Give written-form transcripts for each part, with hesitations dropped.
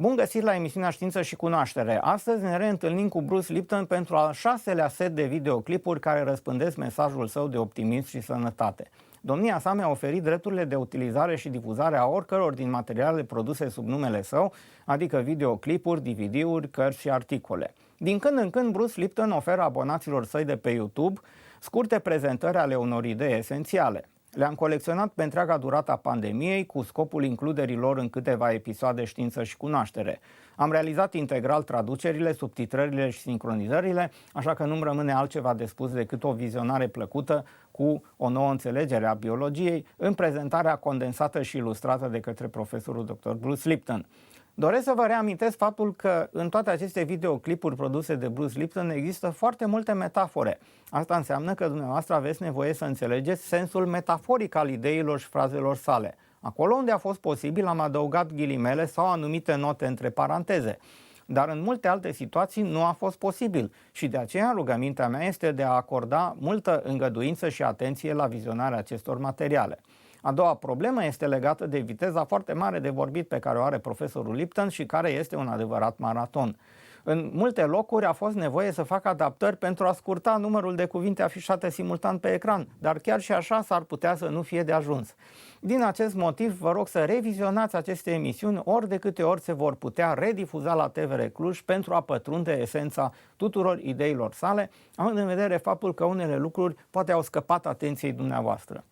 Bun găsit la emisiunea Știință și Cunoaștere. Astăzi ne reîntâlnim cu Bruce Lipton pentru al 6-lea set de videoclipuri care răspândesc mesajul său de optimism și sănătate. Domnia sa mi-a oferit drepturile de utilizare și difuzare a oricăror din materialele produse sub numele său, adică videoclipuri, DVD-uri, cărți și articole. Din când în când, Bruce Lipton oferă abonaților săi de pe YouTube scurte prezentări ale unor idei esențiale. Le-am colecționat pe întreaga durată a pandemiei cu scopul includerii lor în câteva episoade Știință și Cunoaștere. Am realizat integral traducerile, subtitrările și sincronizările, așa că nu-mi rămâne altceva de spus decât o vizionare plăcută cu o nouă înțelegere a biologiei în prezentarea condensată și ilustrată de către profesorul dr. Bruce Lipton. Doresc să vă reamintesc faptul că în toate aceste videoclipuri produse de Bruce Lipton există foarte multe metafore. Asta înseamnă că dumneavoastră aveți nevoie să înțelegeți sensul metaforic al ideilor și frazelor sale. Acolo unde a fost posibil am adăugat ghilimele sau anumite note între paranteze. Dar în multe alte situații nu a fost posibil și de aceea rugămintea mea este de a acorda multă îngăduință și atenție la vizionarea acestor materiale. A doua problemă este legată de viteza foarte mare de vorbit pe care o are profesorul Lipton și care este un adevărat maraton. În multe locuri a fost nevoie să fac adaptări pentru a scurta numărul de cuvinte afișate simultan pe ecran, dar chiar și așa s-ar putea să nu fie de ajuns. Din acest motiv vă rog să revizionați aceste emisiuni ori de câte ori se vor putea redifuza la TVR Cluj pentru a pătrunde esența tuturor ideilor sale, având în vedere faptul că unele lucruri poate au scăpat atenției dumneavoastră.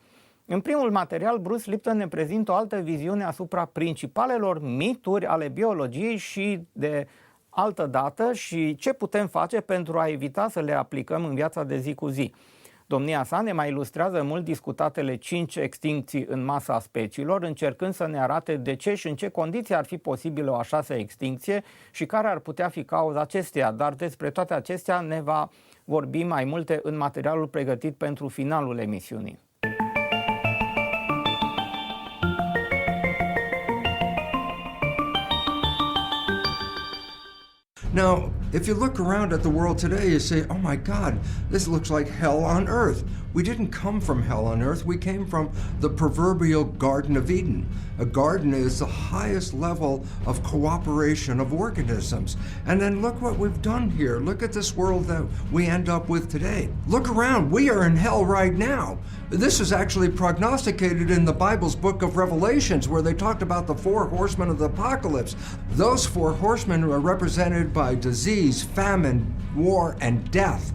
În primul material, Bruce Lipton ne prezintă o altă viziune asupra principalelor mituri ale biologiei și de altă dată și ce putem face pentru a evita să le aplicăm în viața de zi cu zi. Domnia sa ne mai ilustrează mult discutatele 5 extincții în masa speciilor, încercând să ne arate de ce și în ce condiții ar fi posibilă o a 6-a extincție și care ar putea fi cauza acesteia, dar despre toate acestea ne va vorbi mai multe în materialul pregătit pentru finalul emisiunii. Now, if you look around at the world today, you say, oh my God, this looks like hell on earth. We didn't come from hell on earth. We came from the proverbial Garden of Eden. A garden is the highest level of cooperation of organisms. And then look what we've done here. Look at this world that we end up with today. Look around. We are in hell right now. This is actually prognosticated in the Bible's book of Revelations, where they talked about the 4 horsemen of the apocalypse. Those 4 horsemen are represented by disease, famine, war, and death.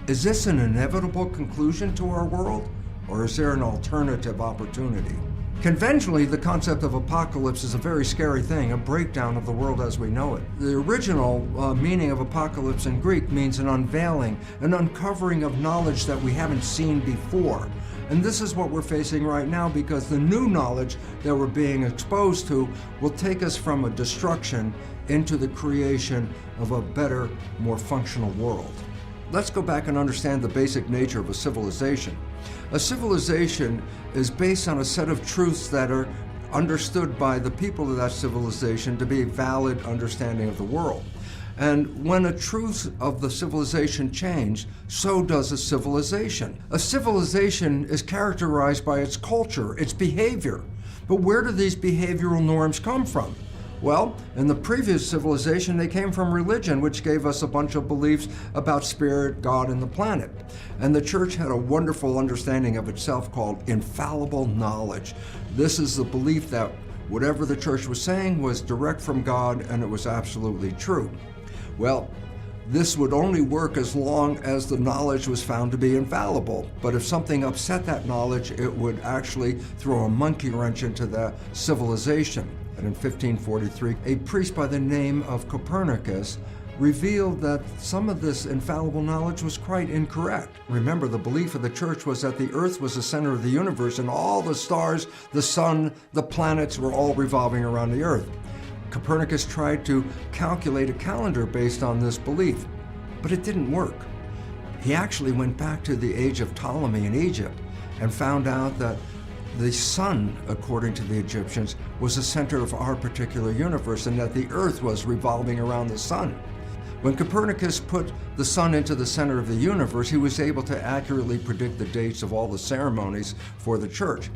Is this an inevitable conclusion to our world, or is there an alternative opportunity? Conventionally, the concept of apocalypse is a very scary thing, a breakdown of the world as we know it. The original meaning of apocalypse in Greek means an unveiling, an uncovering of knowledge that we haven't seen before. And this is what we're facing right now, because the new knowledge that we're being exposed to will take us from a destruction into the creation of a better, more functional world. Let's go back and understand the basic nature of a civilization. A civilization is based on a set of truths that are understood by the people of that civilization to be a valid understanding of the world. And when a truth of the civilization changes, so does a civilization. A civilization is characterized by its culture, its behavior. But where do these behavioral norms come from? Well, in the previous civilization, they came from religion, which gave us a bunch of beliefs about spirit, God, and the planet. And the church had a wonderful understanding of itself called infallible knowledge. This is the belief that whatever the church was saying was direct from God and it was absolutely true. Well, this would only work as long as the knowledge was found to be infallible. But if something upset that knowledge, it would actually throw a monkey wrench into the civilization. And in 1543, a priest by the name of Copernicus revealed that some of this infallible knowledge was quite incorrect. Remember, the belief of the church was that the earth was the center of the universe and all the stars, the sun, the planets were all revolving around the earth. Copernicus tried to calculate a calendar based on this belief, but it didn't work. He actually went back to the age of Ptolemy in Egypt and found out that the sun, according to the Egyptians, was the center of our particular universe and that the earth was revolving around the sun. When Copernicus put the sun into the center of the universe, he was able to accurately predict the dates of all the ceremonies for the church.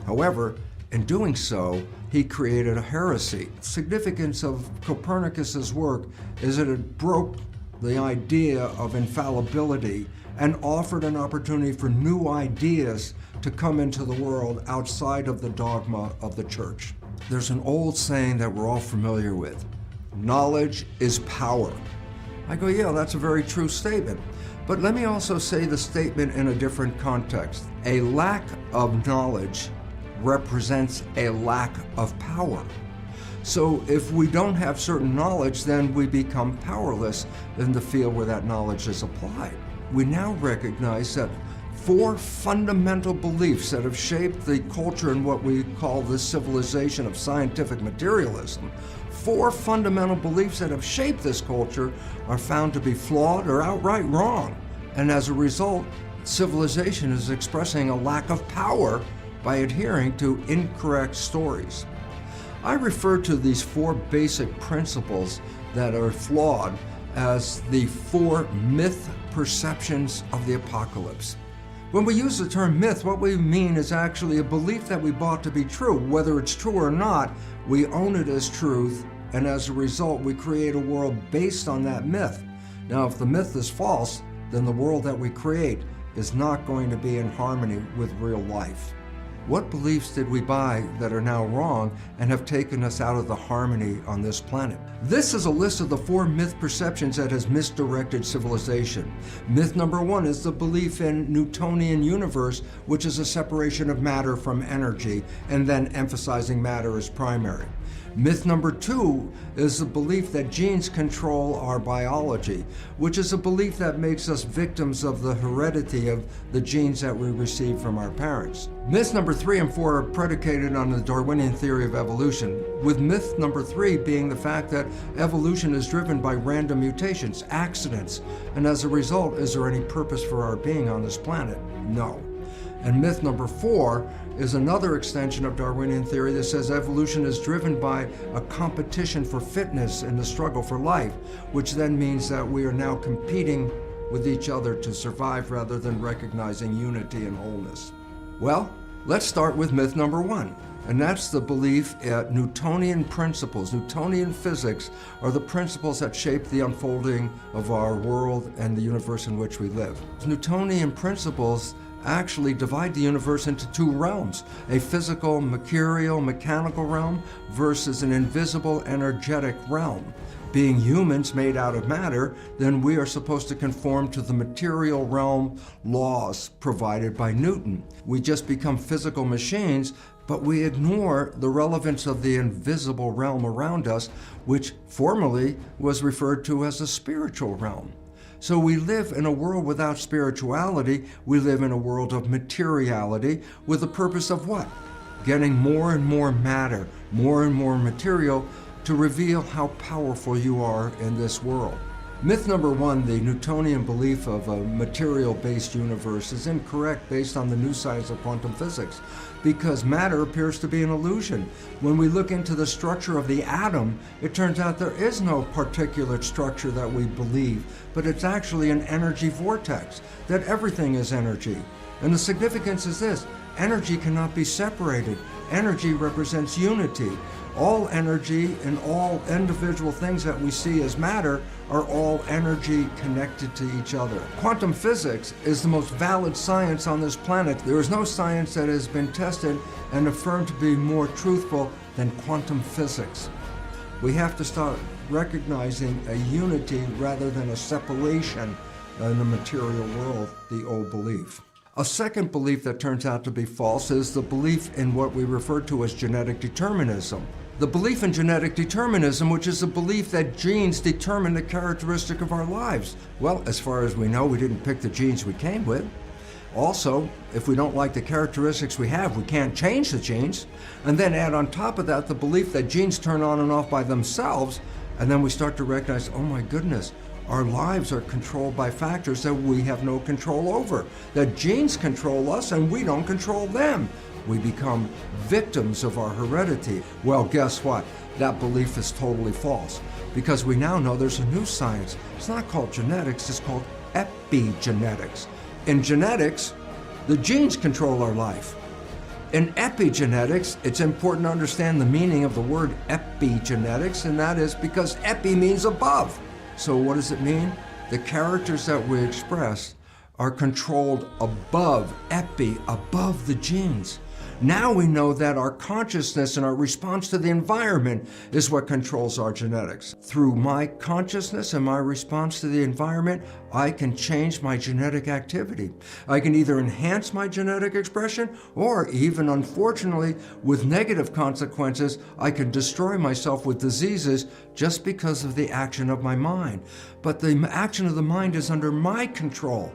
However, In doing so, he created a heresy. The significance of Copernicus's work is that it broke the idea of infallibility and offered an opportunity for new ideas to come into the world outside of the dogma of the church. There's an old saying that we're all familiar with. Knowledge is power. I go, yeah, that's a very true statement. But let me also say the statement in a different context. A lack of knowledge represents a lack of power. So if we don't have certain knowledge, then we become powerless in the field where that knowledge is applied. We now recognize that 4 fundamental beliefs that have shaped the culture in what we call the civilization of scientific materialism, 4 fundamental beliefs that have shaped this culture are found to be flawed or outright wrong. And as a result, civilization is expressing a lack of power by adhering to incorrect stories. I refer to these 4 basic principles that are flawed as the 4 myth perceptions of the apocalypse. When we use the term myth, what we mean is actually a belief that we bought to be true. Whether it's true or not, we own it as truth, and as a result, we create a world based on that myth. Now, if the myth is false, then the world that we create is not going to be in harmony with real life. What beliefs did we buy that are now wrong and have taken us out of the harmony on this planet? This is a list of the 4 myth perceptions that has misdirected civilization. Myth number 1 is the belief in Newtonian universe, which is a separation of matter from energy, and then emphasizing matter as primary. Myth number 2 is the belief that genes control our biology, which is a belief that makes us victims of the heredity of the genes that we receive from our parents. Myth number 3 and 4 are predicated on the Darwinian theory of evolution, with myth number 3 being the fact that evolution is driven by random mutations, accidents, and as a result, is there any purpose for our being on this planet? No. And myth number 4 is another extension of Darwinian theory that says evolution is driven by a competition for fitness and the struggle for life, which then means that we are now competing with each other to survive rather than recognizing unity and wholeness. Well, let's start with myth number 1, and that's the belief that Newtonian principles, Newtonian physics, are the principles that shape the unfolding of our world and the universe in which we live. Newtonian principles actually divide the universe into 2 realms, a physical, mercurial, mechanical realm versus an invisible, energetic realm. Being humans made out of matter, then we are supposed to conform to the material realm laws provided by Newton. We just become physical machines, but we ignore the relevance of the invisible realm around us, which formerly was referred to as the spiritual realm. So we live in a world without spirituality. We live in a world of materiality with the purpose of what? Getting more and more matter, more and more material to reveal how powerful you are in this world. Myth number 1, the Newtonian belief of a material-based universe, is incorrect based on the new science of quantum physics, because matter appears to be an illusion. When we look into the structure of the atom, it turns out there is no particulate structure that we believe, but it's actually an energy vortex, that everything is energy. And the significance is this: energy cannot be separated. Energy represents unity. All energy and all individual things that we see as matter are all energy connected to each other. Quantum physics is the most valid science on this planet. There is no science that has been tested and affirmed to be more truthful than quantum physics. We have to start recognizing a unity rather than a separation in the material world, the old belief. A second belief that turns out to be false is the belief in what we refer to as genetic determinism. The belief in genetic determinism, which is the belief that genes determine the characteristic of our lives. Well, as far as we know, we didn't pick the genes we came with. Also, if we don't like the characteristics we have, we can't change the genes. And then add on top of that the belief that genes turn on and off by themselves, and then we start to recognize, oh my goodness, our lives are controlled by factors that we have no control over. That genes control us and we don't control them. We become victims of our heredity. Well, guess what? That belief is totally false, because we now know there's a new science. It's not called genetics, it's called epigenetics. In genetics, the genes control our life. In epigenetics, it's important to understand the meaning of the word epigenetics, and that is because epi means above. So what does it mean? The characters that we express are controlled above, above the genes. Now we know that our consciousness and our response to the environment is what controls our genetics. Through my consciousness and my response to the environment, I can change my genetic activity. I can either enhance my genetic expression or even, unfortunately, with negative consequences, I can destroy myself with diseases just because of the action of my mind. But the action of the mind is under my control.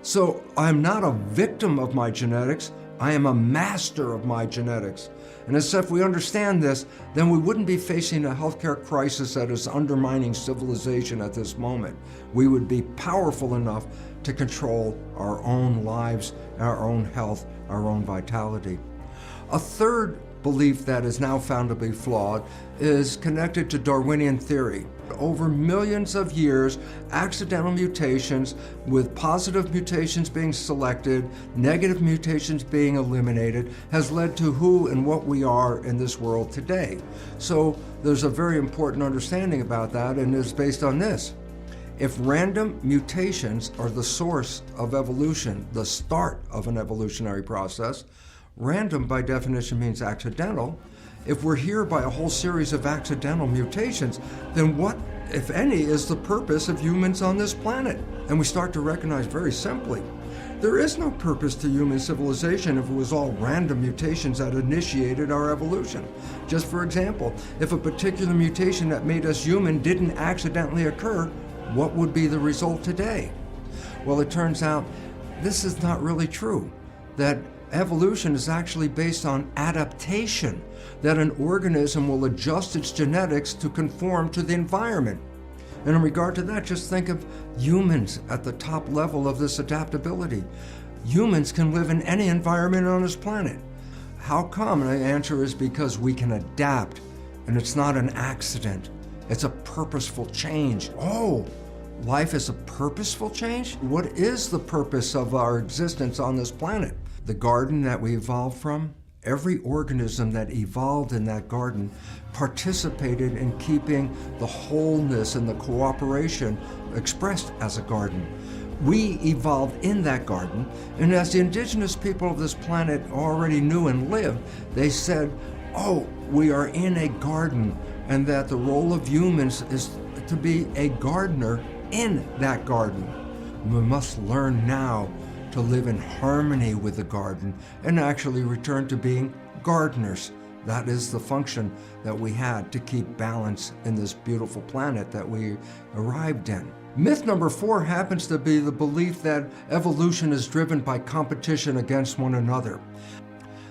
So I'm not a victim of my genetics, I am a master of my genetics. And as if we understand this, then we wouldn't be facing a healthcare crisis that is undermining civilization at this moment. We would be powerful enough to control our own lives, our own health, our own vitality. A third belief that is now found to be flawed is connected to Darwinian theory. Over millions of years, accidental mutations with positive mutations being selected, negative mutations being eliminated, has led to who and what we are in this world today. So there's a very important understanding about that, and it's based on this. If random mutations are the source of evolution, the start of an evolutionary process, random by definition means accidental. If we're here by a whole series of accidental mutations, then what, if any, is the purpose of humans on this planet? And we start to recognize very simply, there is no purpose to human civilization if it was all random mutations that initiated our evolution. Just for example, if a particular mutation that made us human didn't accidentally occur, what would be the result today? Well, it turns out this is not really true, that evolution is actually based on adaptation, that an organism will adjust its genetics to conform to the environment. And in regard to that, just think of humans at the top level of this adaptability. Humans can live in any environment on this planet. How come? And the answer is because we can adapt, and it's not an accident. It's a purposeful change. Oh, life is a purposeful change? What is the purpose of our existence on this planet? The garden that we evolved from, every organism that evolved in that garden participated in keeping the wholeness and the cooperation expressed as a garden. We evolved in that garden, and as the indigenous people of this planet already knew and lived, they said, oh, we are in a garden, and that the role of humans is to be a gardener in that garden. We must learn now to live in harmony with the garden and actually return to being gardeners. That is the function that we had to keep balance in this beautiful planet that we arrived in. Myth number 4 happens to be the belief that evolution is driven by competition against one another.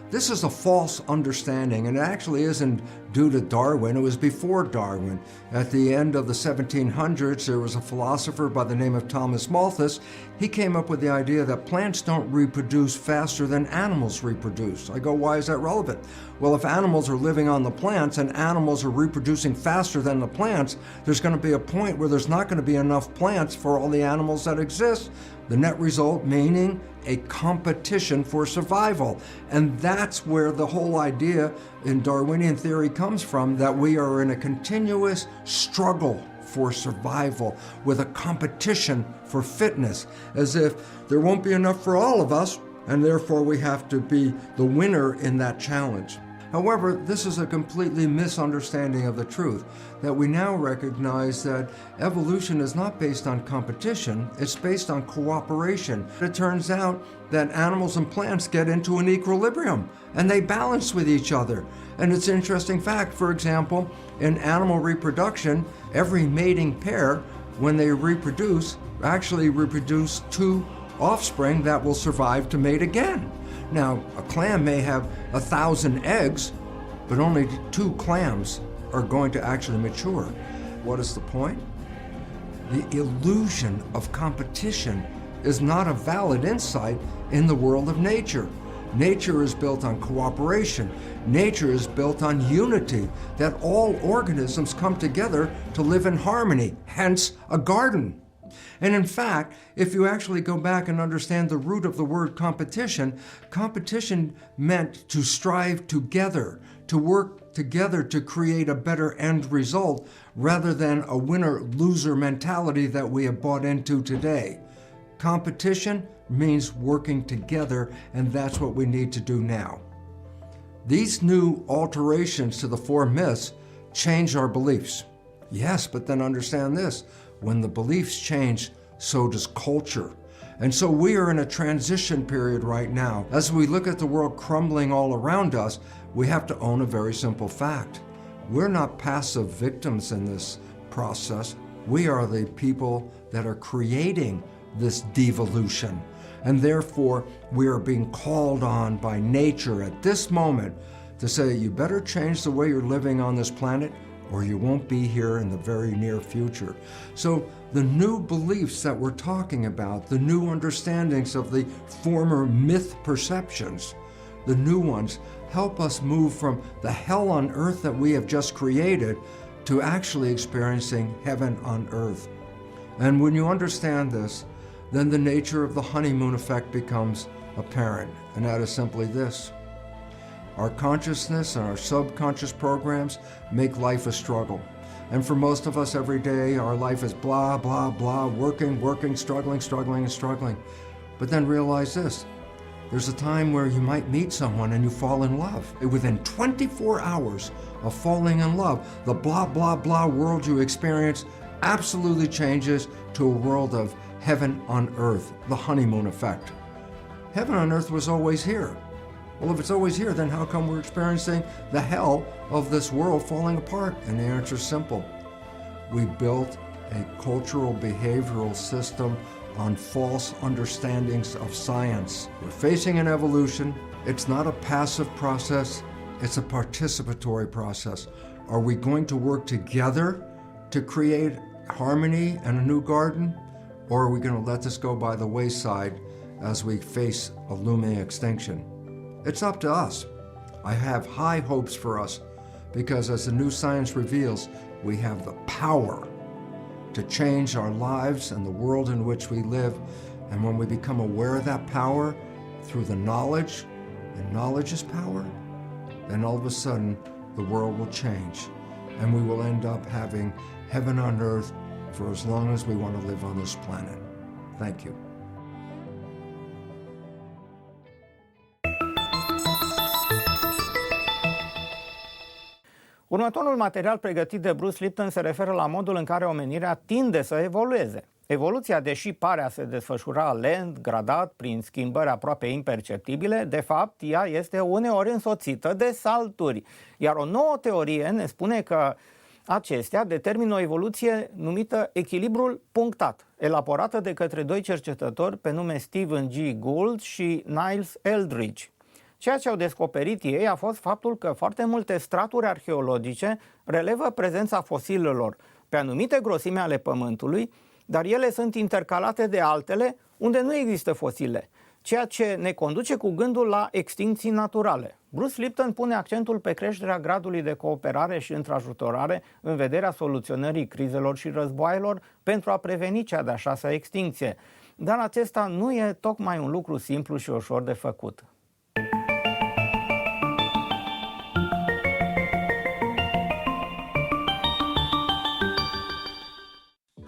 This is a false understanding, and it actually isn't due to Darwin. It was before Darwin. At the end of the 1700s, there was a philosopher by the name of Thomas Malthus. He came up with the idea that plants don't reproduce faster than animals reproduce. I go, why is that relevant? Well, if animals are living on the plants and animals are reproducing faster than the plants, there's going to be a point where there's not going to be enough plants for all the animals that exist. The net result meaning a competition for survival. And that's where the whole idea in Darwinian theory comes from, that we are in a continuous struggle for survival with a competition for fitness, as if there won't be enough for all of us, and therefore we have to be the winner in that challenge. However, this is a completely misunderstanding of the truth, that we now recognize that evolution is not based on competition, it's based on cooperation. It turns out that animals and plants get into an equilibrium, and they balance with each other. And it's an interesting fact, for example, in animal reproduction, every mating pair, when they reproduce, actually reproduce 2 offspring that will survive to mate again. Now, a clam may have 1,000 eggs, but only 2 clams are going to actually mature. What is the point? The illusion of competition is not a valid insight in the world of nature. Nature is built on cooperation. Nature is built on unity, that all organisms come together to live in harmony, hence a garden. And in fact, if you actually go back and understand the root of the word competition, competition meant to strive together, to work together to create a better end result, rather than a winner-loser mentality that we have bought into today. Competition means working together, and that's what we need to do now. These new alterations to the four myths change our beliefs. Yes, but then understand this. When the beliefs change, so does culture. And so we are in a transition period right now. As we look at the world crumbling all around us, we have to own a very simple fact. We're not passive victims in this process. We are the people that are creating this devolution. And therefore, we are being called on by nature at this moment to say, you better change the way you're living on this planet, or you won't be here in the very near future. So the new beliefs that we're talking about, the new understandings of the former myth perceptions, the new ones help us move from the hell on earth that we have just created to actually experiencing heaven on earth. And when you understand this, then the nature of the honeymoon effect becomes apparent. And that is simply this. Our consciousness and our subconscious programs make life a struggle. And for most of us every day, our life is blah, blah, blah, working, struggling. But then realize this. There's a time where you might meet someone and you fall in love. Within 24 hours of falling in love, the blah, blah, blah world you experience absolutely changes to a world of heaven on earth, the honeymoon effect. Heaven on earth was always here. Well, if it's always here, then how come we're experiencing the hell of this world falling apart? And the answer is simple. We built a cultural behavioral system on false understandings of science. We're facing an evolution. It's not a passive process, it's a participatory process. Are we going to work together to create harmony and a new garden? Or are we going to let this go by the wayside as we face a looming extinction? It's up to us. I have high hopes for us because as the new science reveals, we have the power to change our lives and the world in which we live. And when we become aware of that power through the knowledge, and knowledge is power, then all of a sudden the world will change and we will end up having heaven on earth for as long as we want to live on this planet. Thank you. Următorul material pregătit de Bruce Lipton se referă la modul în care omenirea tinde să evolueze. Evoluția, deși pare a se desfășura lent, gradat, prin schimbări aproape imperceptibile, de fapt, ea este uneori însoțită de salturi. Iar o nouă teorie ne spune că acestea determină o evoluție numită echilibrul punctat, elaborată de către doi cercetători pe nume Stephen G. Gould și Niles Eldridge. Ceea ce au descoperit ei a fost faptul că foarte multe straturi arheologice relevă prezența fosilelor pe anumite grosime ale Pământului, dar ele sunt intercalate de altele unde nu există fosile, ceea ce ne conduce cu gândul la extincții naturale. Bruce Lipton pune accentul pe creșterea gradului de cooperare și întrajutorare în vederea soluționării crizelor și războaielor pentru a preveni cea de-a șasea extincție. Dar acesta nu e tocmai un lucru simplu și ușor de făcut.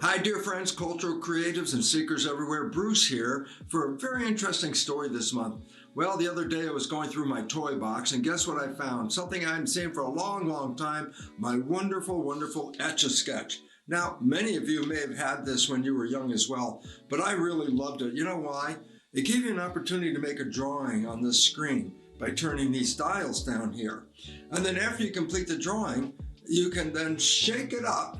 Hi, dear friends, cultural creatives and seekers everywhere. Bruce here for a very interesting story this month. Well, the other day I was going through my toy box, and guess what I found? Something I hadn't seen for a long, long time, my wonderful, wonderful Etch-a-Sketch. Now, many of you may have had this when you were young as well, but I really loved it. You know why? It gave you an opportunity to make a drawing on this screen by turning these dials down here. And then after you complete the drawing, you can then shake it up,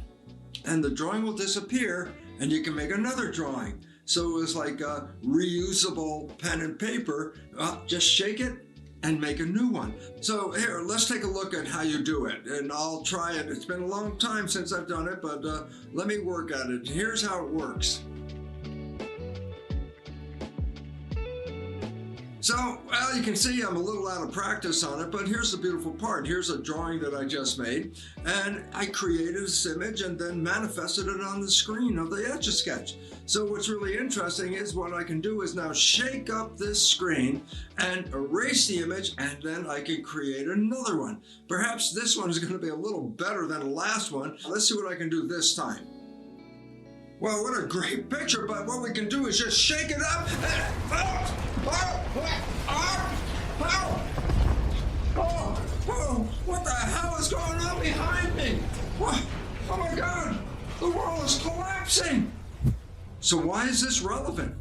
and the drawing will disappear and you can make another drawing. So it was like a reusable pen and paper. Just shake it and make a new one. So here, let's take a look at how you do it, and I'll try it. It's been a long time since I've done it, but let me work at it. Here's how it works. So, well, you can see I'm a little out of practice on it, but here's the beautiful part. Here's a drawing that I just made, and I created this image and then manifested it on the screen of the Etch-a-Sketch. So what's really interesting is what I can do is now shake up this screen and erase the image, and then I can create another one. Perhaps this one is going to be a little better than the last one. Let's see what I can do this time. Well, what a great picture, but what we can do is just shake it up and... what the hell is going on behind me? Oh my God, the world is collapsing. So why is this relevant?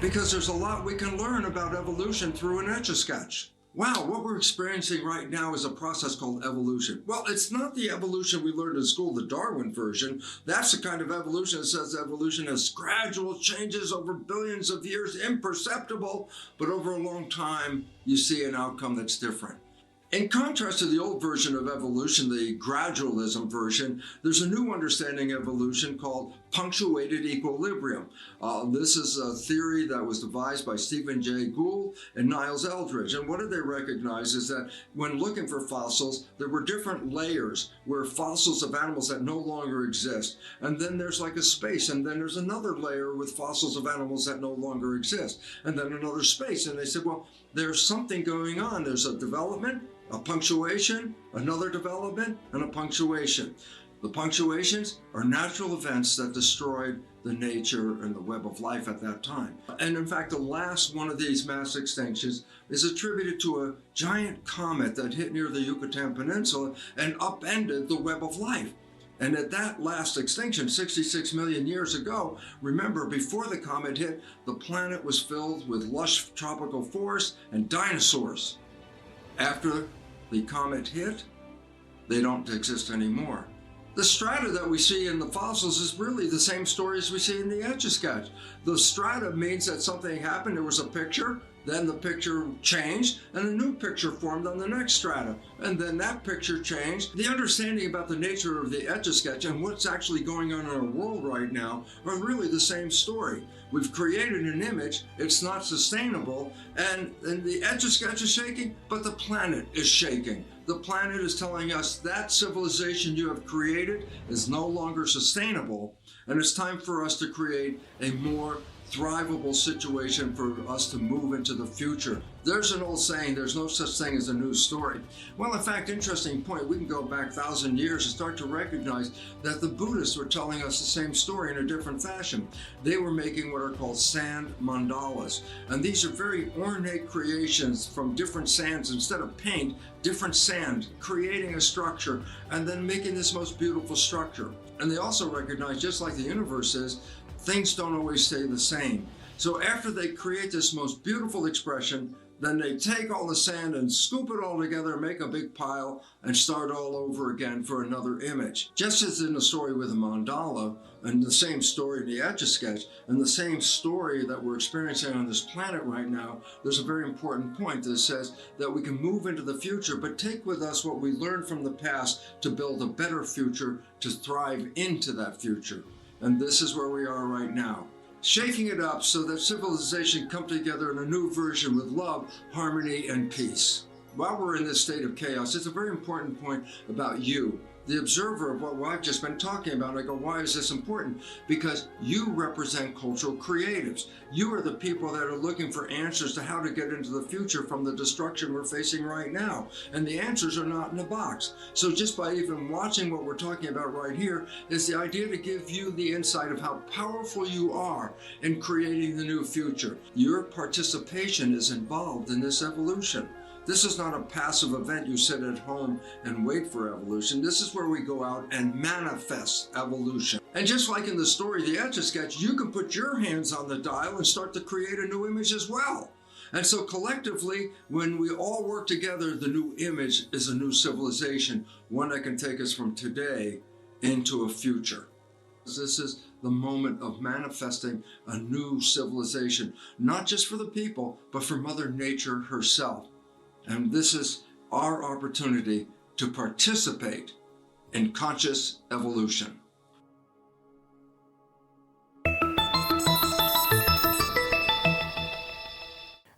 Because there's a lot we can learn about evolution through an Etch-a-Sketch. Wow, what we're experiencing right now is a process called evolution. Well, it's not the evolution we learned in school, the Darwin version. That's the kind of evolution that says evolution has gradual changes over billions of years, imperceptible, but over a long time, you see an outcome that's different. In contrast to the old version of evolution, the gradualism version, there's a new understanding of evolution called punctuated equilibrium. This is a theory that was devised by Stephen Jay Gould and Niles Eldredge. And what did they recognize is that when looking for fossils, there were different layers where fossils of animals that no longer exist. And then there's like a space, and then there's another layer with fossils of animals that no longer exist. And then another space. And they said, well, there's something going on. There's a development, a punctuation, another development, and a punctuation. The punctuations are natural events that destroyed the nature and the web of life at that time. And in fact, the last one of these mass extinctions is attributed to a giant comet that hit near the Yucatan Peninsula and upended the web of life. And at that last extinction, 66 million years ago, remember, before the comet hit, the planet was filled with lush tropical forests and dinosaurs. After the comet hit, they don't exist anymore. The strata that we see in the fossils is really the same story as we see in the Etch-a-Sketch. The strata means that something happened, there was a picture, then the picture changed, and a new picture formed on the next strata. And then that picture changed. The understanding about the nature of the Etch-a-Sketch and what's actually going on in our world right now are really the same story. We've created an image, it's not sustainable, and the Etch-a-Sketch is shaking, but the planet is shaking. The planet is telling us that civilization you have created is no longer sustainable, and it's time for us to create a more thrivable situation for us to move into the future. There's an old saying, there's no such thing as a news story. Well, in fact, interesting point, we can go back 1,000 years and start to recognize that the Buddhists were telling us the same story in a different fashion. They were making what are called sand mandalas. And these are very ornate creations from different sands. Instead of paint, different sand, creating a structure and then making this most beautiful structure. And they also recognize, just like the universe is, things don't always stay the same. So after they create this most beautiful expression, then they take all the sand and scoop it all together, make a big pile, and start all over again for another image. Just as in the story with the mandala, and the same story in the Etch-a-Sketch, and the same story that we're experiencing on this planet right now, there's a very important point that says that we can move into the future, but take with us what we learned from the past to build a better future, to thrive into that future. And this is where we are right now. Shaking it up so that civilization come together in a new version with love, harmony, and peace. While we're in this state of chaos, it's a very important point about you, the observer of what I've just been talking about. I go, why is this important? Because you represent cultural creatives. You are the people that are looking for answers to how to get into the future from the destruction we're facing right now. And the answers are not in a box. So just by even watching what we're talking about right here is the idea to give you the insight of how powerful you are in creating the new future. Your participation is involved in this evolution. This is not a passive event you sit at home and wait for evolution. This is where we go out and manifest evolution. And just like in the story, the Etch-a-Sketch, you can put your hands on the dial and start to create a new image as well. And so collectively, when we all work together, the new image is a new civilization, one that can take us from today into a future. This is the moment of manifesting a new civilization, not just for the people, but for Mother Nature herself. And this is our opportunity to participate in conscious evolution.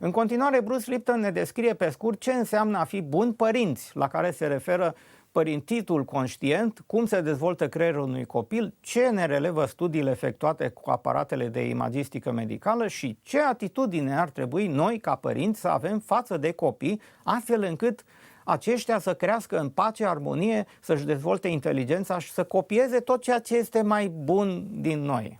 În continuare, Bruce Lipton ne descrie pe scurt ce înseamnă a fi buni părinți, la care se referă părintitul conștient, cum se dezvoltă creierul unui copil, ce ne relevă studiile efectuate cu aparatele de imagistică medicală și ce atitudine ar trebui noi, ca părinți, să avem față de copii, astfel încât aceștia să crească în pace, armonie, să-și dezvolte inteligența și să copieze tot ceea ce este mai bun din noi.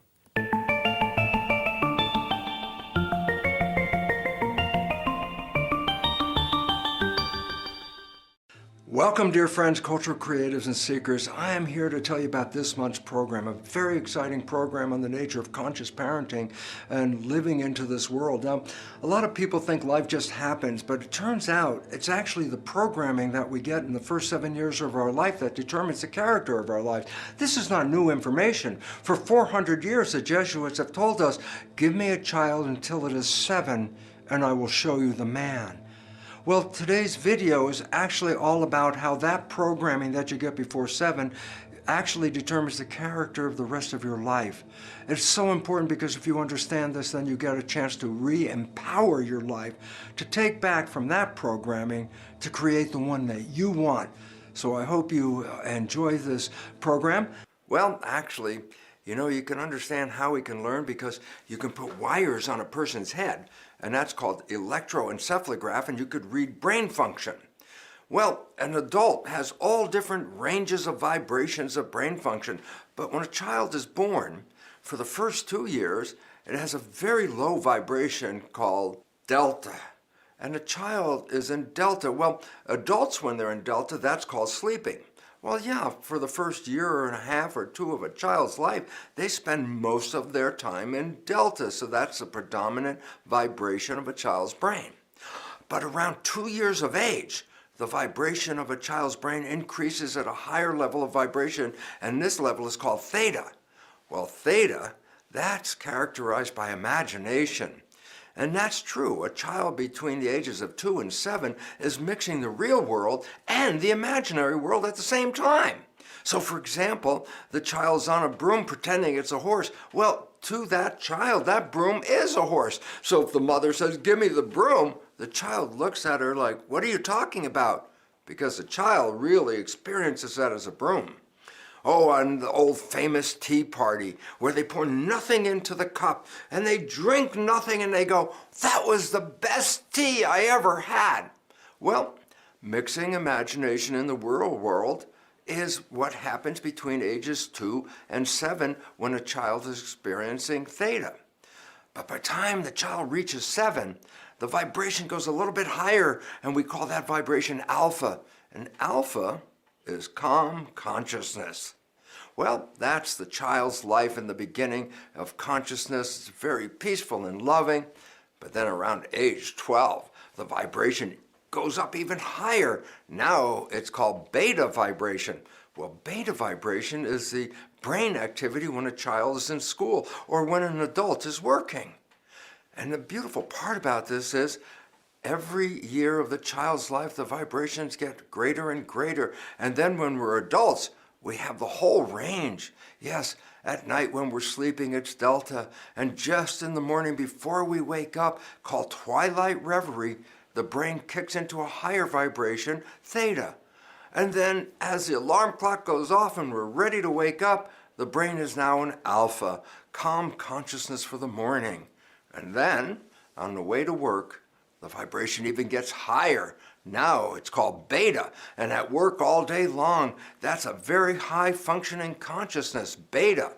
Welcome, dear friends, cultural creatives and seekers. I am here to tell you about this month's program, a very exciting program on the nature of conscious parenting and living into this world. Now, a lot of people think life just happens, but it turns out it's actually the programming that we get in the first 7 years of our life that determines the character of our life. This is not new information. For 400 years, the Jesuits have told us, give me a child until it is 7, and I will show you the man. Well, today's video is actually all about how that programming that you get before 7 actually determines the character of the rest of your life. It's so important because if you understand this, then you get a chance to re-empower your life, to take back from that programming to create the one that you want. So I hope you enjoy this program. Well, actually, you can understand how we can learn because you can put wires on a person's head, and that's called electroencephalograph, and you could read brain function. Well, an adult has all different ranges of vibrations of brain function, but when a child is born, for the first 2 years, it has a very low vibration called delta. And a child is in delta. Well, adults, when they're in delta, that's called sleeping. Well, yeah, for the first year and a half or 2 of a child's life, they spend most of their time in delta, so that's the predominant vibration of a child's brain. But around 2 years of age, the vibration of a child's brain increases at a higher level of vibration, and this level is called theta. Well, theta, that's characterized by imagination. And that's true. A child between the ages of 2 and 7 is mixing the real world and the imaginary world at the same time. So, for example, the child's on a broom pretending it's a horse. Well, to that child, that broom is a horse. So if the mother says, give me the broom, the child looks at her like, what are you talking about? Because the child really experiences that as a broom. Oh, and the old famous tea party where they pour nothing into the cup and they drink nothing and they go, that was the best tea I ever had. Well, mixing imagination in the real world is what happens between ages 2 and 7 when a child is experiencing theta. But by the time the child reaches 7, the vibration goes a little bit higher, and we call that vibration alpha. And alpha is calm consciousness. Well, that's the child's life in the beginning of consciousness. It's very peaceful and loving. But then around age 12, the vibration goes up even higher. Now it's called beta vibration. Well, beta vibration is the brain activity when a child is in school or when an adult is working. And the beautiful part about this is every year of the child's life, the vibrations get greater and greater. And then when we're adults, we have the whole range. Yes, at night when we're sleeping, it's delta. And just in the morning before we wake up, called twilight reverie, the brain kicks into a higher vibration, theta. And then as the alarm clock goes off and we're ready to wake up, the brain is now in alpha, calm consciousness for the morning. And then, on the way to work, the vibration even gets higher. Now it's called beta, and at work all day long, that's a very high functioning consciousness, beta.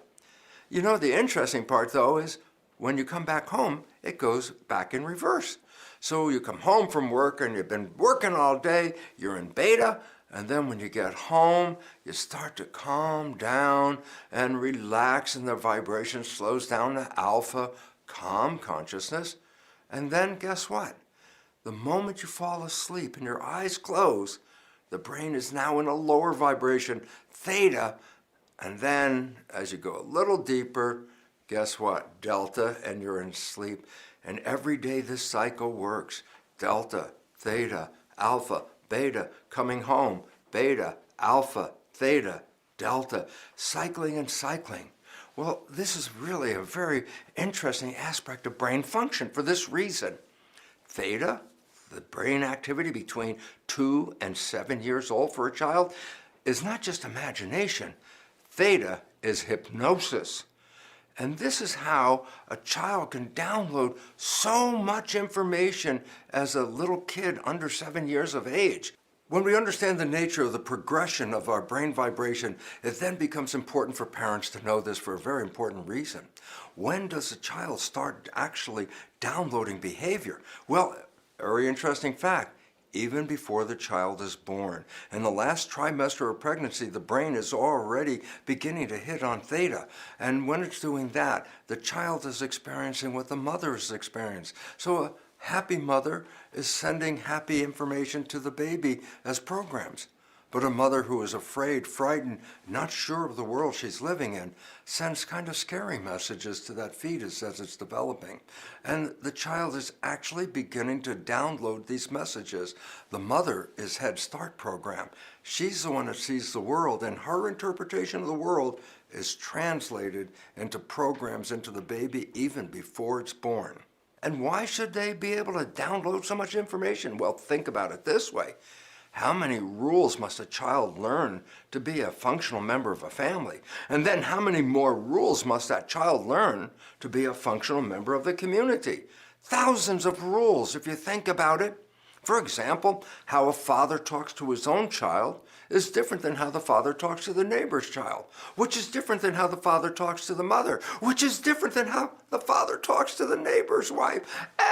The interesting part though is when you come back home, it goes back in reverse. So you come home from work and you've been working all day, you're in beta, and then when you get home, you start to calm down and relax, and the vibration slows down to alpha, calm consciousness. And then guess what? The moment you fall asleep and your eyes close, the brain is now in a lower vibration, theta. And then as you go a little deeper, guess what? Delta, and you're in sleep. And every day this cycle works. Delta, theta, alpha, beta, coming home, beta, alpha, theta, delta, cycling and cycling. Well, this is really a very interesting aspect of brain function for this reason. Theta, the brain activity between 2 and 7 years old for a child, is not just imagination. Theta is hypnosis. And this is how a child can download so much information as a little kid under 7 years of age. When we understand the nature of the progression of our brain vibration, it then becomes important for parents to know this for a very important reason. When does a child start actually downloading behavior? Well, very interesting fact. Even before the child is born. In the last trimester of pregnancy, the brain is already beginning to hit on theta. And when it's doing that, the child is experiencing what the mother is experiencing. So a happy mother is sending happy information to the baby as programs. But a mother who is afraid, frightened, not sure of the world she's living in, sends kind of scary messages to that fetus as it's developing. And the child is actually beginning to download these messages. The mother is Head Start program. She's the one that sees the world, and her interpretation of the world is translated into programs into the baby even before it's born. And why should they be able to download so much information? Well, think about it this way. How many rules must a child learn to be a functional member of a family? And then how many more rules must that child learn to be a functional member of the community? Thousands of rules, if you think about it. For example, how a father talks to his own child is different than how the father talks to the neighbor's child, which is different than how the father talks to the mother, which is different than how the father talks to the neighbor's wife,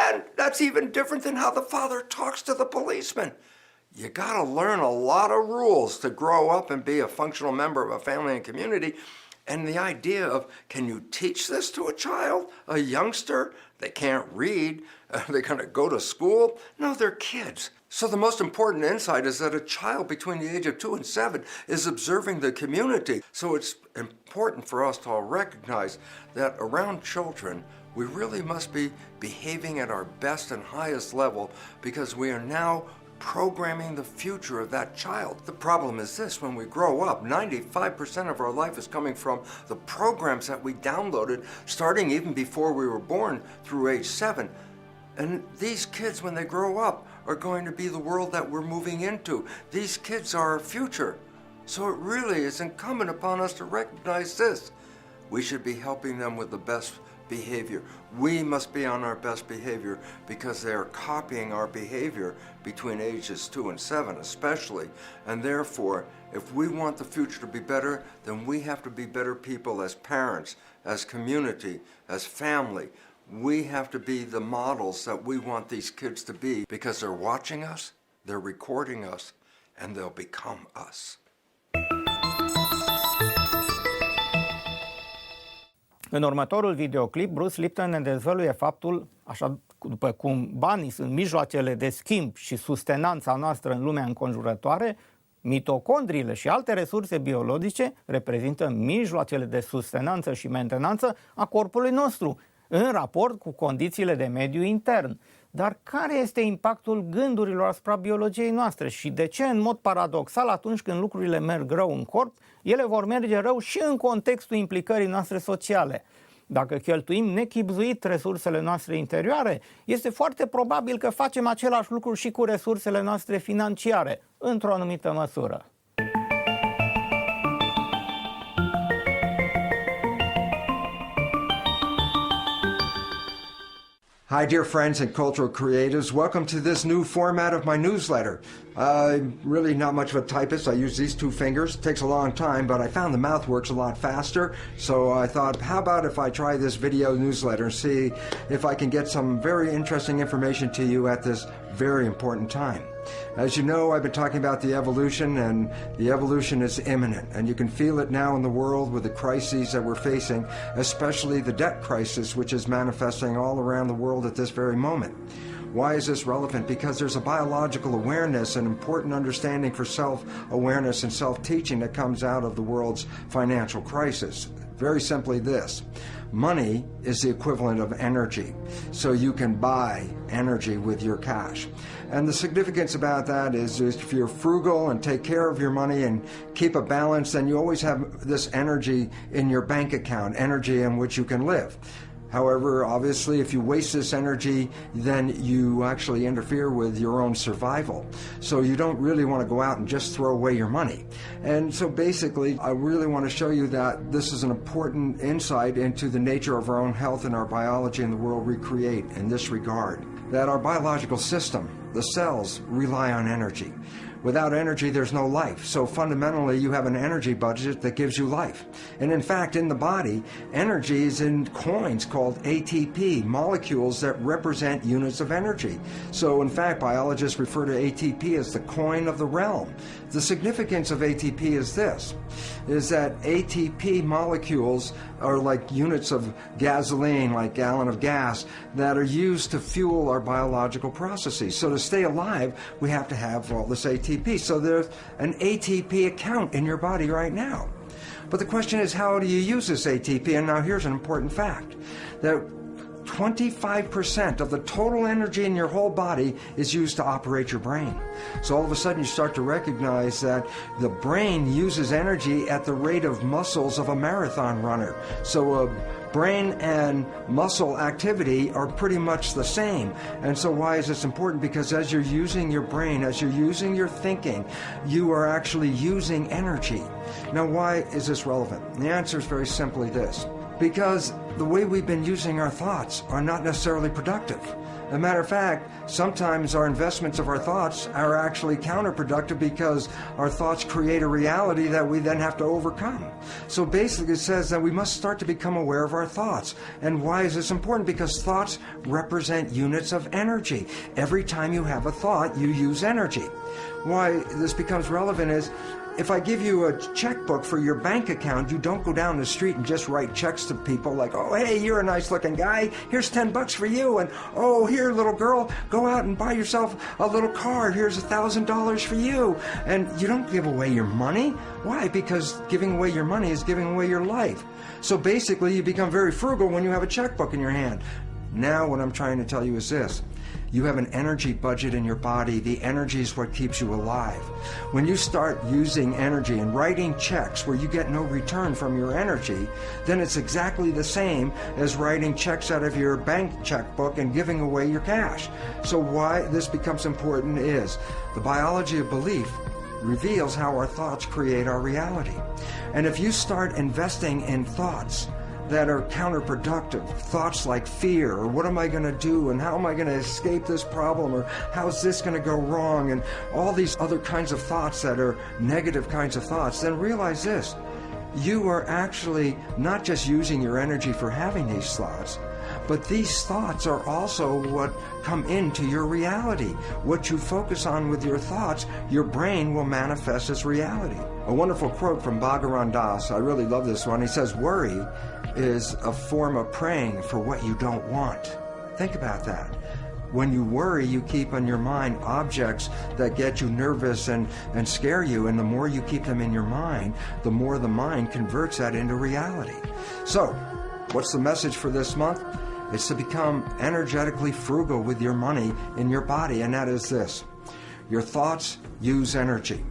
and that's even different than how the father talks to the policeman. You gotta learn a lot of rules to grow up and be a functional member of a family and community. And the idea of, can you teach this to a child, a youngster? They can't read. They're gonna go to school? No, they're kids. So the most important insight is that a child between the age of 2 and 7 is observing the community. So it's important for us to all recognize that around children, we really must be behaving at our best and highest level, because we are now programming the future of that child. The problem is this: when we grow up, 95% of our life is coming from the programs that we downloaded starting even before we were born through age 7. And these kids, when they grow up, are going to be the world that we're moving into. These kids are our future. So it really is incumbent upon us to recognize this. We should be helping them with the best behavior. We must be on our best behavior because they are copying our behavior between ages 2 and 7 especially. And therefore, if we want the future to be better, then we have to be better people as parents, as community, as family. We have to be the models that we want these kids to be, because they're watching us, they're recording us, and they'll become us. În următorul videoclip, Bruce Lipton ne dezvăluie faptul, așa după cum banii sunt mijloacele de schimb și sustenanța noastră în lumea înconjurătoare, mitocondriile și alte resurse biologice reprezintă mijloacele de sustenanță și mentenanță a corpului nostru, în raport cu condițiile de mediu intern. Dar care este impactul gândurilor asupra biologiei noastre și de ce, în mod paradoxal, atunci când lucrurile merg rău în corp, ele vor merge rău și în contextul implicării noastre sociale? Dacă cheltuim nechibzuit resursele noastre interioare, este foarte probabil că facem același lucru și cu resursele noastre financiare, într-o anumită măsură. Hi, dear friends and cultural creatives. Welcome to this new format of my newsletter. I'm really not much of a typist. I use these 2 fingers. It takes a long time, but I found the mouth works a lot faster. So I thought, how about if I try this video newsletter and see if I can get some very interesting information to you at this very important time. As you know, I've been talking about the evolution, and the evolution is imminent, and you can feel it now in the world with the crises that we're facing, especially the debt crisis, which is manifesting all around the world at this very moment. Why is this relevant? Because there's a biological awareness and important understanding for self-awareness and self-teaching that comes out of the world's financial crisis. Very simply this: money is the equivalent of energy, so you can buy energy with your cash. And the significance about that is if you're frugal and take care of your money and keep a balance, then you always have this energy in your bank account, energy in which you can live. However, obviously, if you waste this energy, then you actually interfere with your own survival. So you don't really want to go out and just throw away your money. And so basically, I really want to show you that this is an important insight into the nature of our own health and our biology and the world we create in this regard. That our biological system, the cells, rely on energy. Without energy, there's no life. So fundamentally, you have an energy budget that gives you life. And in fact, in the body, energy is in coins called ATP, molecules that represent units of energy. So in fact, biologists refer to ATP as the coin of the realm. The significance of ATP is this, is that ATP molecules are like units of gasoline, like gallon of gas, that are used to fuel our biological processes. So to stay alive, we have to have all this ATP. So there's an ATP account in your body right now. But the question is, how do you use this ATP? And now here's an important fact, that 25% of the total energy in your whole body is used to operate your brain. So all of a sudden you start to recognize that the brain uses energy at the rate of muscles of a marathon runner. So brain and muscle activity are pretty much the same. And so why is this important? Because as you're using your brain, as you're using your thinking, you are actually using energy. Now, why is this relevant? The answer is very simply this. Because the way we've been using our thoughts are not necessarily productive. As a matter of fact, sometimes our investments of our thoughts are actually counterproductive because our thoughts create a reality that we then have to overcome. So basically it says that we must start to become aware of our thoughts. And why is this important? Because thoughts represent units of energy. Every time you have a thought, you use energy. Why this becomes relevant is, if I give you a checkbook for your bank account, you don't go down the street and just write checks to people like, oh, hey, you're a nice looking guy, here's $10 for you, and oh, here, little girl, go out and buy yourself a little car, here's $1,000 for you. And you don't give away your money. Why? Because giving away your money is giving away your life. So basically, you become very frugal when you have a checkbook in your hand. Now what I'm trying to tell you is this. You have an energy budget in your body. The energy is what keeps you alive. When you start using energy and writing checks where you get no return from your energy, then it's exactly the same as writing checks out of your bank checkbook and giving away your cash. So why this becomes important is the biology of belief reveals how our thoughts create our reality. And if you start investing in thoughts that are counterproductive, thoughts like fear, or what am I going to do, and how am I going to escape this problem, or how's this going to go wrong, and all these other kinds of thoughts that are negative kinds of thoughts, then realize this, you are actually not just using your energy for having these thoughts, but these thoughts are also what come into your reality. What you focus on with your thoughts, your brain will manifest as reality. A wonderful quote from Bhagavan Das, I really love this one. He says, worry is a form of praying for what you don't want. Think about that. When you worry, you keep on your mind objects that get you nervous and scare you, and the more you keep them in your mind, the more the mind converts that into reality. So, what's the message for this month? It's to become energetically frugal with your money in your body, and that is this. Your thoughts use energy.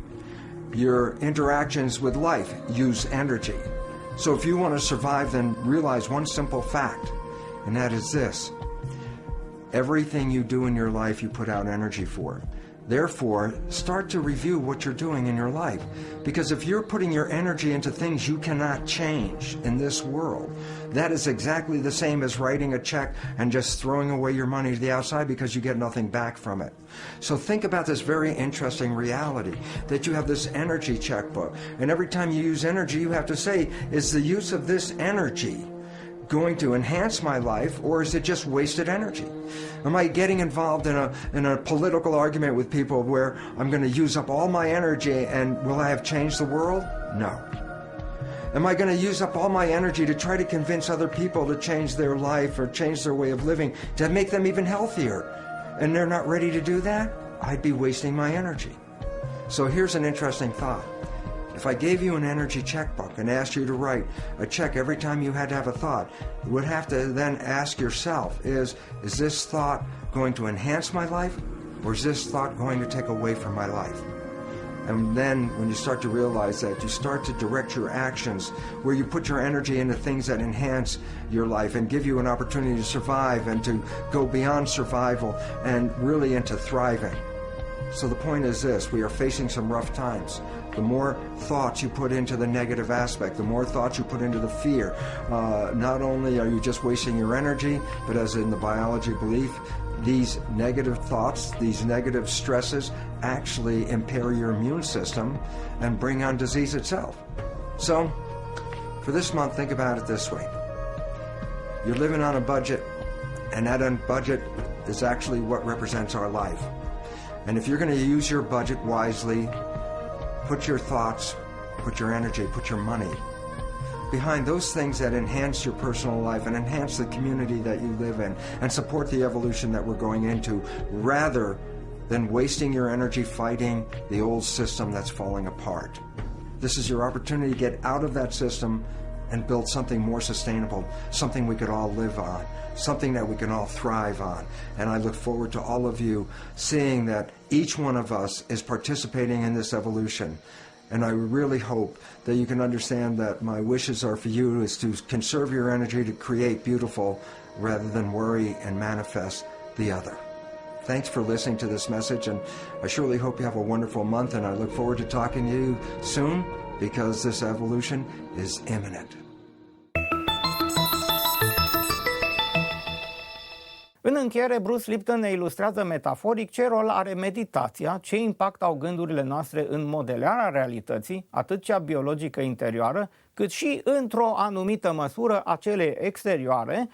Your interactions with life use energy. So if you want to survive, then realize one simple fact, and that is this. Everything you do in your life, you put out energy for. Therefore, start to review what you're doing in your life. Because if you're putting your energy into things you cannot change in this world, that is exactly the same as writing a check and just throwing away your money to the outside because you get nothing back from it. So think about this very interesting reality, that you have this energy checkbook. And every time you use energy, you have to say, is the use of this energy going to enhance my life, or is it just wasted energy? Am I getting involved in a political argument with people where I'm going to use up all my energy, and will I have changed the world? No. Am I going to use up all my energy to try to convince other people to change their life or change their way of living to make them even healthier, and they're not ready to do that? I'd be wasting my energy. So here's an interesting thought. If I gave you an energy checkbook and asked you to write a check every time you had to have a thought, you would have to then ask yourself, is this thought going to enhance my life, or is this thought going to take away from my life? And then when you start to realize that, you start to direct your actions where you put your energy into things that enhance your life and give you an opportunity to survive and to go beyond survival and really into thriving. So the point is this: we are facing some rough times. The more thoughts you put into the negative aspect, the more thoughts you put into the fear, not only are you just wasting your energy, but as in the biology belief, these negative thoughts, these negative stresses actually impair your immune system and bring on disease itself. So, for this month, think about it this way. You're living on a budget, and that budget is actually what represents our life. And if you're going to use your budget wisely, put your thoughts, put your energy, put your money behind those things that enhance your personal life and enhance the community that you live in and support the evolution that we're going into, rather than wasting your energy fighting the old system that's falling apart. This is your opportunity to get out of that system and build something more sustainable, something we could all live on, something that we can all thrive on. And I look forward to all of you seeing that each one of us is participating in this evolution. And I really hope that you can understand that my wishes are for you is to conserve your energy to create beautiful rather than worry and manifest the other. Thanks for listening to this message, and I surely hope you have a wonderful month, and I look forward to talking to you soon, because this evolution is imminent. În încheiere, Bruce Lipton ne ilustrează metaforic ce rol are meditația, ce impact au gândurile noastre în modelarea realității, atât cea biologică interioară, cât și, într-o anumită măsură, a celei exterioare,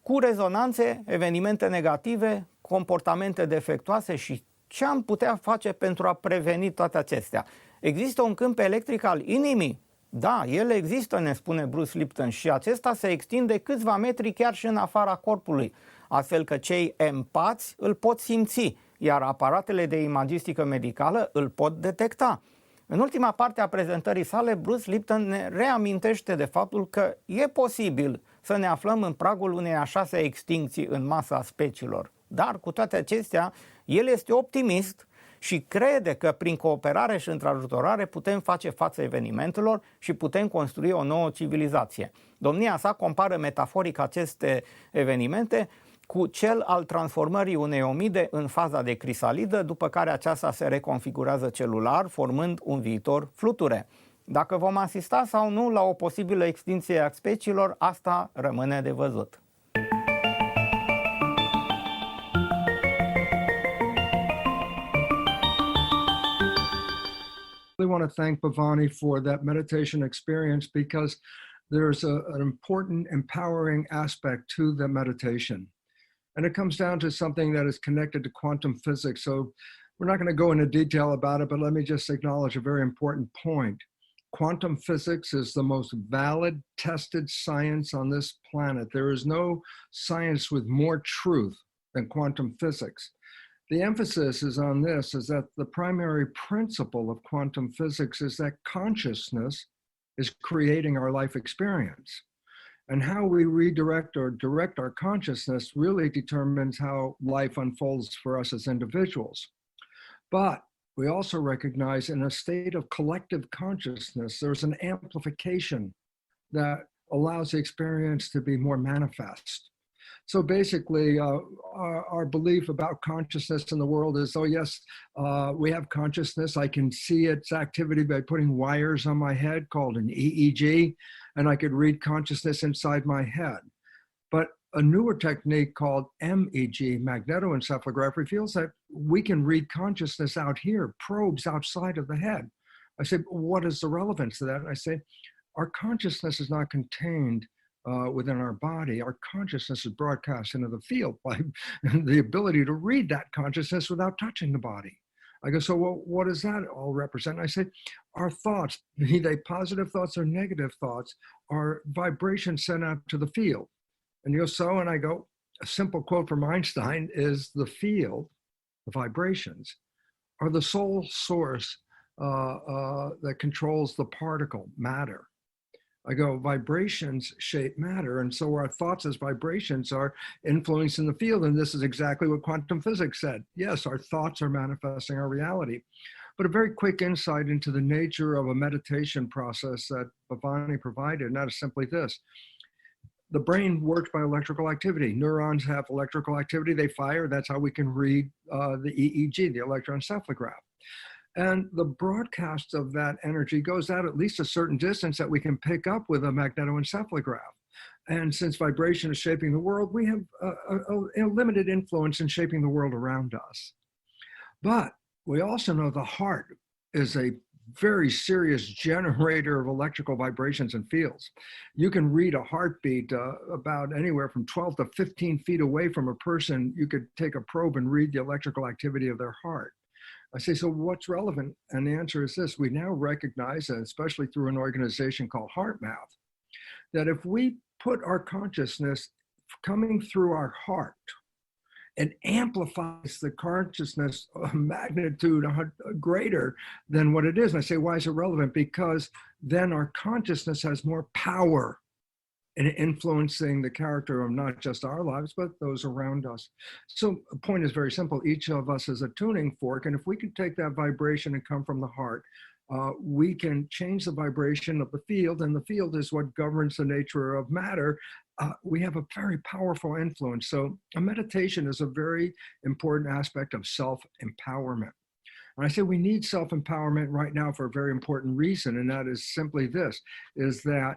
cu rezonanțe, evenimente negative, comportamente defectuoase și ce am putea face pentru a preveni toate acestea. Există un câmp electric al inimii? Da, el există, ne spune Bruce Lipton, și acesta se extinde câțiva metri chiar și în afara corpului, astfel că cei empați îl pot simți, iar aparatele de imagistică medicală îl pot detecta. În ultima parte a prezentării sale, Bruce Lipton ne reamintește de faptul că e posibil să ne aflăm în pragul unei a 6-a extincții în masa speciilor. Dar, cu toate acestea, el este optimist și crede că prin cooperare și întrajutorare putem face față evenimentelor și putem construi o nouă civilizație. Domnia sa compară metaforic aceste evenimente cu cel al transformării unei omide în faza de crisalidă, după care aceasta se reconfigurează celular, formând un viitor fluture. Dacă vom asista sau nu la o posibilă extinție a speciilor, asta rămâne de văzut. I really want to thank Bhavani for that meditation experience, because there's an important empowering aspect to the meditation. And it comes down to something that is connected to quantum physics. So we're not going to go into detail about it, but let me just acknowledge a very important point. Quantum physics is the most valid, tested science on this planet. There is no science with more truth than quantum physics. The emphasis is on this, is that the primary principle of quantum physics is that consciousness is creating our life experience. And how we redirect or direct our consciousness really determines how life unfolds for us as individuals. But we also recognize in a state of collective consciousness, there's an amplification that allows the experience to be more manifest. So basically, our belief about consciousness in the world is, oh yes, we have consciousness. I can see its activity by putting wires on my head called an EEG, and I could read consciousness inside my head. But a newer technique called MEG, magnetoencephalograph, reveals that we can read consciousness out here, probes outside of the head. I say, what is the relevance to that? And I say, our consciousness is not contained within our body. Our consciousness is broadcast into the field by the ability to read that consciousness without touching the body. I go, so what does that all represent? I say, our thoughts, be they positive thoughts or negative thoughts, are vibrations sent out to the field. And you go, so, and I go, a simple quote from Einstein is, the field, the vibrations, are the sole source that controls the particle, matter. I go, vibrations shape matter, and so our thoughts as vibrations are influencing the field, and this is exactly what quantum physics said. Yes, our thoughts are manifesting our reality. But a very quick insight into the nature of a meditation process that Bhavani provided, and that is simply this. The brain works by electrical activity. Neurons have electrical activity, they fire. That's how we can read the EEG, the electroencephalograph. And the broadcast of that energy goes out at least a certain distance that we can pick up with a magnetoencephalograph. And since vibration is shaping the world, we have a limited influence in shaping the world around us. But we also know the heart is a very serious generator of electrical vibrations and fields. You can read a heartbeat about anywhere from 12 to 15 feet away from a person. You could take a probe and read the electrical activity of their heart. I say, so what's relevant? And the answer is this. We now recognize, and especially through an organization called HeartMath, that if we put our consciousness coming through our heart, it amplifies the consciousness a magnitude greater than what it is. And I say, why is it relevant? Because then our consciousness has more power in influencing the character of not just our lives, but those around us. So the point is very simple. Each of us is a tuning fork. And if we can take that vibration and come from the heart, we can change the vibration of the field, and the field is what governs the nature of matter. We have a very powerful influence. So a meditation is a very important aspect of self-empowerment. And I say we need self-empowerment right now for a very important reason, and that is simply this, is that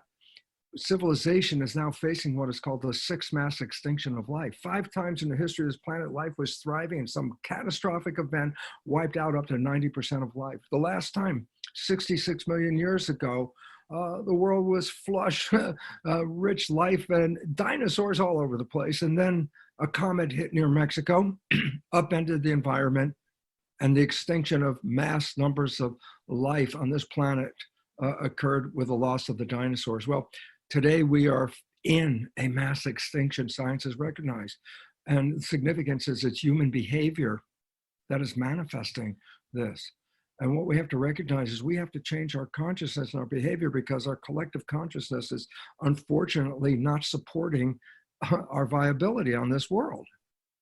civilization is now facing what is called the sixth mass extinction of life. 5 times in the history of this planet, life was thriving, and some catastrophic event wiped out up to 90% of life. The last time, 66 million years ago, the world was flush, rich life, and dinosaurs all over the place. And then a comet hit near Mexico, upended the environment, and the extinction of mass numbers of life on this planet occurred with the loss of the dinosaurs. Well, today we are in a mass extinction. Science has recognized. And the significance is it's human behavior that is manifesting this. And what we have to recognize is we have to change our consciousness and our behavior, because our collective consciousness is unfortunately not supporting our viability on this world.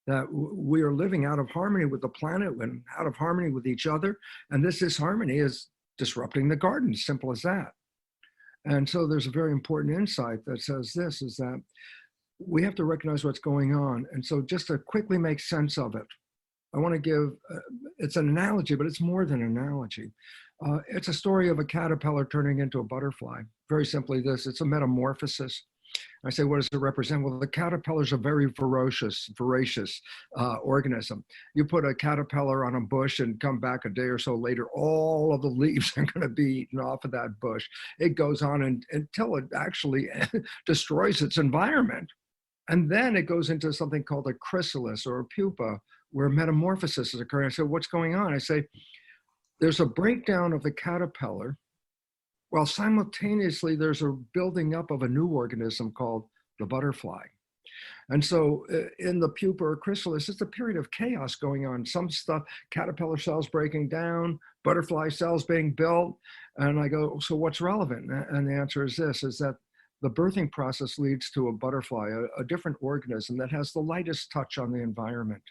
That we are living out of harmony with the planet and out of harmony with each other. And this disharmony is disrupting the garden, simple as that. And so there's a very important insight that says this, is that we have to recognize what's going on. And so just to quickly make sense of it, I want to give, it's an analogy, but it's more than an analogy. It's a story of a caterpillar turning into a butterfly. Very simply this, it's a metamorphosis. I say, what does it represent? Well, the caterpillar is a very voracious organism. You put a caterpillar on a bush and come back a day or so later, all of the leaves are going to be eaten off of that bush. It goes on until it actually destroys its environment. And then it goes into something called a chrysalis or a pupa, where metamorphosis is occurring. I said, what's going on? I say, there's a breakdown of the caterpillar, while simultaneously there's a building up of a new organism called the butterfly. And so in the pupa or chrysalis, it's a period of chaos going on. Some stuff, caterpillar cells breaking down, butterfly cells being built. And I go, so what's relevant? And the answer is this, is that the birthing process leads to a butterfly, a different organism that has the lightest touch on the environment.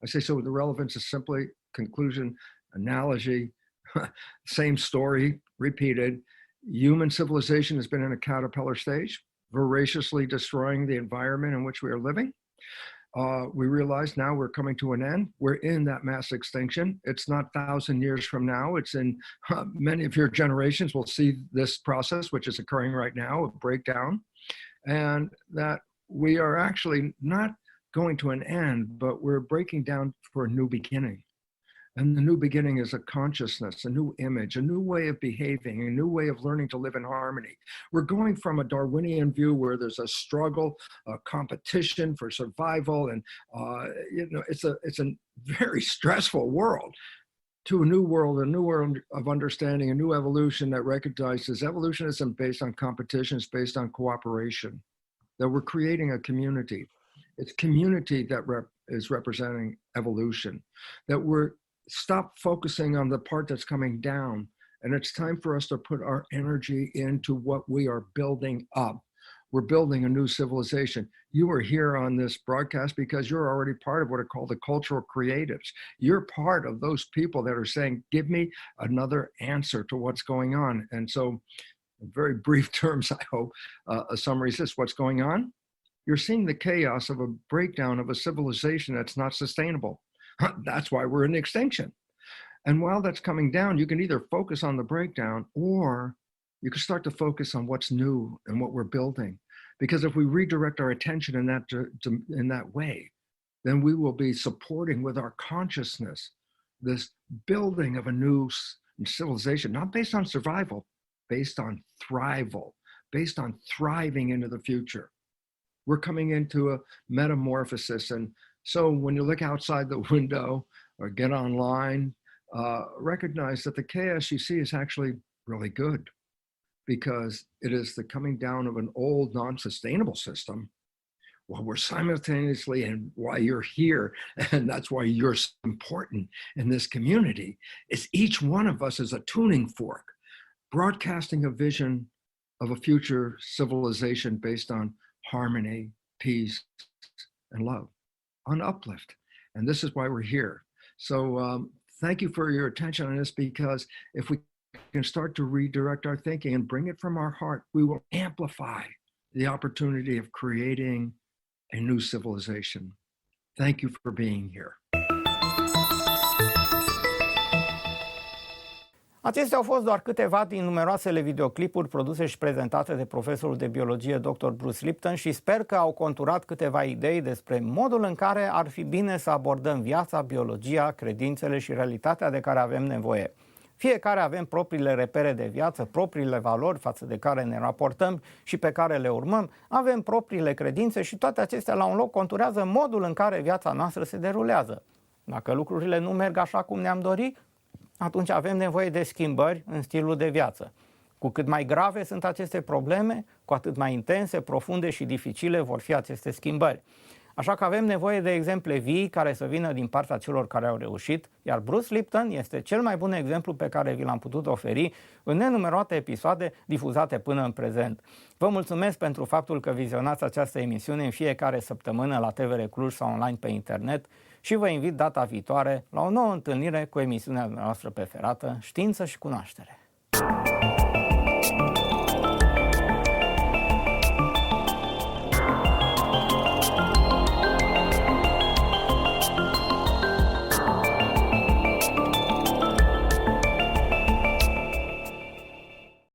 I say, so the relevance is simply conclusion, analogy, same story, repeated. Human civilization has been in a caterpillar stage, voraciously destroying the environment in which we are living. We realize now we're coming to an end. We're in that mass extinction. It's not 1,000 years from now. It's in many of your generations will see this process, which is occurring right now, a breakdown. And that we are actually not going to an end, but we're breaking down for a new beginning. And the new beginning is a consciousness, a new image, a new way of behaving, a new way of learning to live in harmony. We're going from a Darwinian view where there's a struggle, a competition for survival, and it's a very stressful world, to a new world of understanding, a new evolution that recognizes evolution isn't based on competition, it's based on cooperation, that we're creating a community. It's community that is representing evolution, that we're stop focusing on the part that's coming down. And it's time for us to put our energy into what we are building up. we're building a new civilization. You are here on this broadcast because you're already part of what are called the cultural creatives. You're part of those people that are saying, give me another answer to what's going on. And so in very brief terms, I hope, a summary is this: what's going on? You're seeing the chaos of a breakdown of a civilization that's not sustainable. That's why we're in extinction. And while that's coming down, you can either focus on the breakdown, or you can start to focus on what's new and what we're building. Because if we redirect our attention in that way, then we will be supporting with our consciousness this building of a new civilization, not based on survival, based on thrival, based on thriving into the future. We're coming into a metamorphosis. And so when you look outside the window or get online, recognize that the chaos you see is actually really good, because it is the coming down of an old non-sustainable system. Well, we're simultaneously, and why you're here, and that's why you're so important in this community, is each one of us is a tuning fork, broadcasting a vision of a future civilization based on harmony, peace, and love, on uplift. And this is why we're here. So thank you for your attention on this, because if we can start to redirect our thinking and bring it from our heart, we will amplify the opportunity of creating a new civilization. Thank you for being here. Acestea au fost doar câteva din numeroasele videoclipuri produse și prezentate de profesorul de biologie Dr. Bruce Lipton și sper că au conturat câteva idei despre modul în care ar fi bine să abordăm viața, biologia, credințele și realitatea de care avem nevoie. Fiecare avem propriile repere de viață, propriile valori față de care ne raportăm și pe care le urmăm, avem propriile credințe și toate acestea la un loc conturează modul în care viața noastră se derulează. Dacă lucrurile nu merg așa cum ne-am dorit, atunci avem nevoie de schimbări în stilul de viață. Cu cât mai grave sunt aceste probleme, cu atât mai intense, profunde și dificile vor fi aceste schimbări. Așa că avem nevoie de exemple vii care să vină din partea celor care au reușit, iar Bruce Lipton este cel mai bun exemplu pe care vi l-am putut oferi în nenumerate episoade difuzate până în prezent. Vă mulțumesc pentru faptul că vizionați această emisiune în fiecare săptămână la TVR Cluj sau online pe internet și vă invit data viitoare la o nouă întâlnire cu emisiunea noastră preferată, Știință și Cunoaștere.